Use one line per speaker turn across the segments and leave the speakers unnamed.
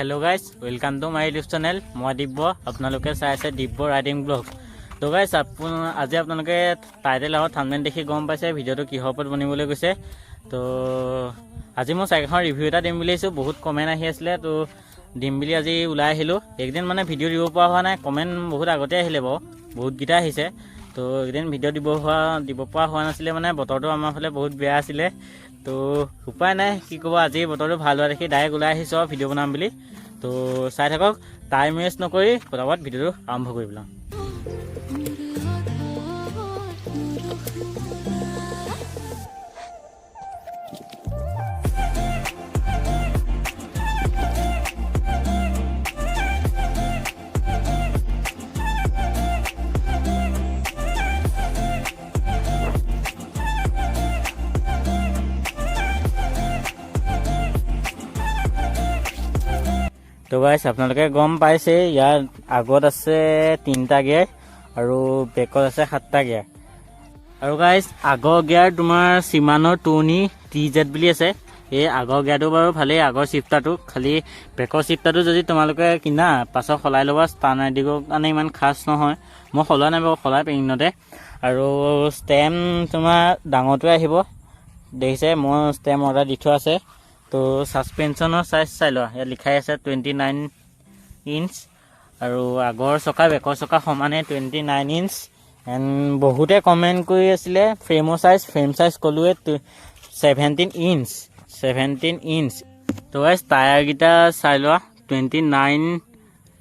Hello guys welcome to my YouTube channel मैं Divya आपलोके चाइसे Divya riding blog तो guys आज आपलोके title और थंबनेल देखि गम पाइसे भिडिओ किहर ओपৰত बनिबले গৈছে तो आज मैं साइकेलखনৰ रिव्यू এটা দিম বুলি আছো बहुत कमेन्ट আহি আছিল तो দিম বুলি আজি ওলাই আহিলো একদিন মানে ভিডিও দিব পৰা হোৱা নাই কমেন্ট বহুত আগতে আহিলে বহুত গিটা আহিছে तो একদিন ভিডিও দিব পৰা হোৱা নাছিলে মানে বতৰটো আমাৰ ফালে বহুত বেয়া আছিলে तो उपाय ना कि कब आज बतर ভাল হোৱা देखि डायरेक्ट ওলাই আহিছো ভিডিও বনাম বুলি तो চাই থাকক টাইম ওয়েস্ট নকৰি ফটাফট ভিডিওটো আৰম্ভ কৰি পেলাম तो गाइस आपलोके गम पाइसे यार आगत आछे 3टा गियर और बेकत आछे 7टा गियर और गाइस आगर गियर तुमार सिमानर टोनी टीजेड বুলি আছে এই আগৰ গিয়াৰটো বাৰু ভালে আগৰ শিফটাৰটো খালি ব্ৰেকৰ শিফটাৰটো যদি তোমালোকে কিনা পাছ খলাই লবা স্টান আইডিক কাৰণে ইমান খাস নহয় মই খলা নাই বাৰু খলাই পেইনতে আৰু ষ্টেম তোমাৰ ডাঙৰটো আহিব দেখিছে মই ষ্টেম অৰ্ডাৰ দি থোৱা আছে तो सस्पेंशनर साइज चाइल ये लिखाई আছে 29 इंच और आगर चका बेकर चका समाने 29 इंच एंड बहुते कमेंट কৰি আছিল फ्रेमर फ्रेम साइज কলুৱে 17 इंच तो गाइस टायर গিটা চাই লোৱা 29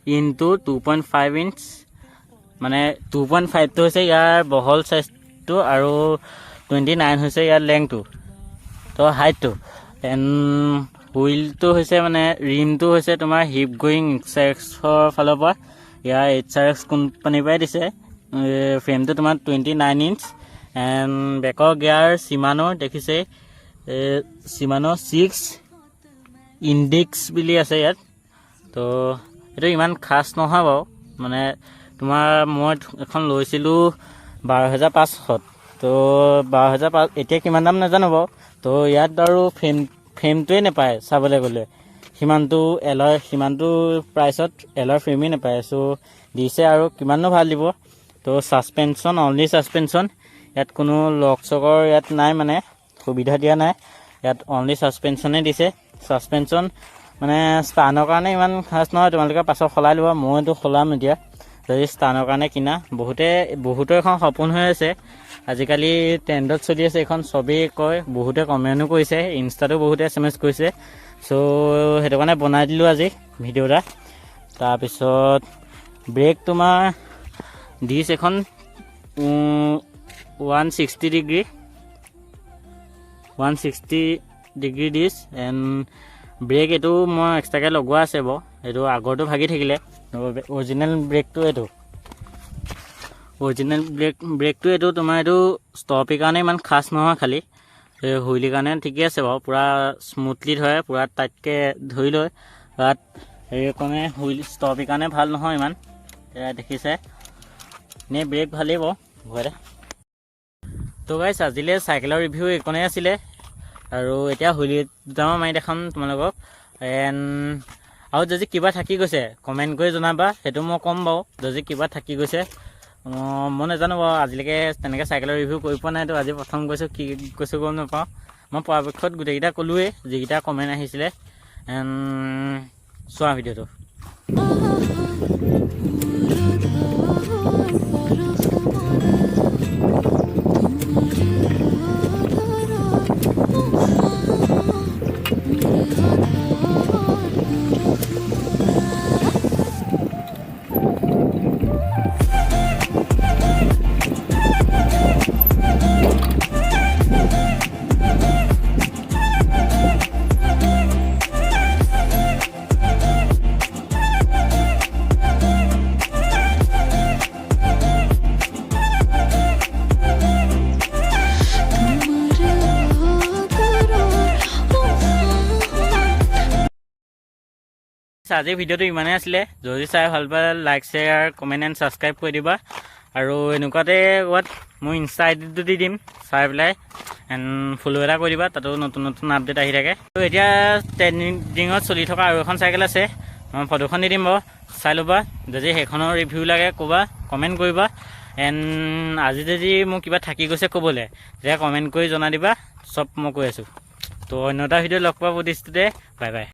into 2.5 इंच মানে 2.5 তো হৈছে ইয়াৰ বহল সাইজটো আৰু 29 হৈছে ইয়াৰ লেংথটো তো হাইটটো एंड हुइल तो होइसे माने रिम तो होइसे तुमार हिप गोइंग एक्सर फाলৰ পৰা या एचआरएक्स कंपनी পাই দিছে फ्रेम तो तुमार 29 इंच एंड बेकर गियर सिमानो देखिसे सिमानो 6 इंडेक्स বুলি আছে ইয়াত তো এটো ইমান খাস নহয় বাও মানে তোমাৰ মই এখন লৈছিলো 12500 तो 12500 এতিয়া কিমান দাম নাজানো বাও तो ইয়াত আৰু ফ্ৰেমটোৱে নাপায় চাবলৈ গলে সিমানটো এলৰ সিমানটো প্ৰাইসত এলৰ ফ্ৰেমই নাপায় সো দিছে আৰু কিমাননো ভাল দিব তো সাসপেনশন অনলি সাসপেনশন ইয়াত কোনো লক চকৰ ইয়াত নাই মানে সুবিধা দিয়া নাই ইয়াত অনলি সাসপেনশনে দিছে সাসপেনশন মানে স্থানৰ কাৰণে ইমান খাস নহয় তোমালোকে পাছ খলাই লবা মইতো খলাম এতিয়া যদি স্থানৰ কাৰণে কিনা বহুতে এখন সপোন হৈ আছে আজিকালি ট্ৰেন্ডত চলি আছে এখন সবে কয় বহুতে কমেন্টও কৰিছে ইনষ্টাটো বহুতে এসএমএস কৰিছে সো হেতু কাৰণে বনাই দিলো আজি ভিডিওটা তাৰ পিছত ব্ৰেক তোমাৰ দিছ এখন 160 ডিগ্ৰী দিছ এন্ড ব্ৰেক এটো মই এক্সট্ৰাকে লগোৱা আছে ব এটো আগৰটো ভাগি থাকিলে অৰিজিনাল ব্ৰেকটো এটো ओरिजिनल ब्रेक तो एटो तुमार एटो स्टॉपी কাৰণে ইমান খাস নহয় খালি হুইলি কাৰণে ঠিকই আছে বাৰু পুৰা স্মুথলি ধৰে পুৰা টাইটকে ধৰি লয় বাট এই কোনে হুইল স্টপি কাৰণে ভাল নহয় ইমান এয়া দেখিছে নে ব্ৰেক ভালেই বাৰু ঘৰে তো গাইস আজিলে সাইকেলৰ ৰিভিউ একনে আছিল আৰু এতিয়া হুইলি দুটামান মাৰি দেখাম তোমালোকক এন্ড আৰু যদি কিবা থাকি গৈছে কমেন্ট কৰি জনাবা হেতু মই কম বাৰু যদি কিবা থাকি গৈছে মই নাজানো আজিলৈকে তেনেকৈ সাইকেলৰ ৰিভিউ কৰি পোৱা নাই তো আজি প্ৰথম কৈছো কি কৈছো গম নাপাওঁ মই পৰাপক্ষত গোটেইকেইটা ক'লোৱে যিকেইটা কমেন্ট আহিছিলে এণ্ড চোৱা ভিডিঅ'টো আজি ভিডিওটো ইমানে আছিল যদি চাই ভাল পালে like share comment and subscribe কৰি দিবা আৰু এনেকুৱাতে ওয়াট মই ইনষ্টা আইডিটো দি দিম চাই পেলাই এন্ড ফলো এটা কৰি দিবা তাতো নতুন নতুন আপডেট আহি থাকে তো এতিয়া ট্ৰেন্ডিংত চলি থকা আৰু এখন সাইকেল আছে মই ফটোখন দি দিম বাৰু, চাই ল'বা। যদি সেইখনৰ ৰিভিউ লাগে ক'বা, কমেণ্ট কৰিবা। এণ্ড আজি যদি মোৰ কিবা থাকি গৈছে ক'বলৈ, তেতিয়া কমেণ্ট কৰি জনাই দিবা, চব মই কৈ আছোঁ। তো অন্য এটা ভিডিঅ' লগ পোৱা প্ৰতিশ্ৰুতিৰে বাই বাই।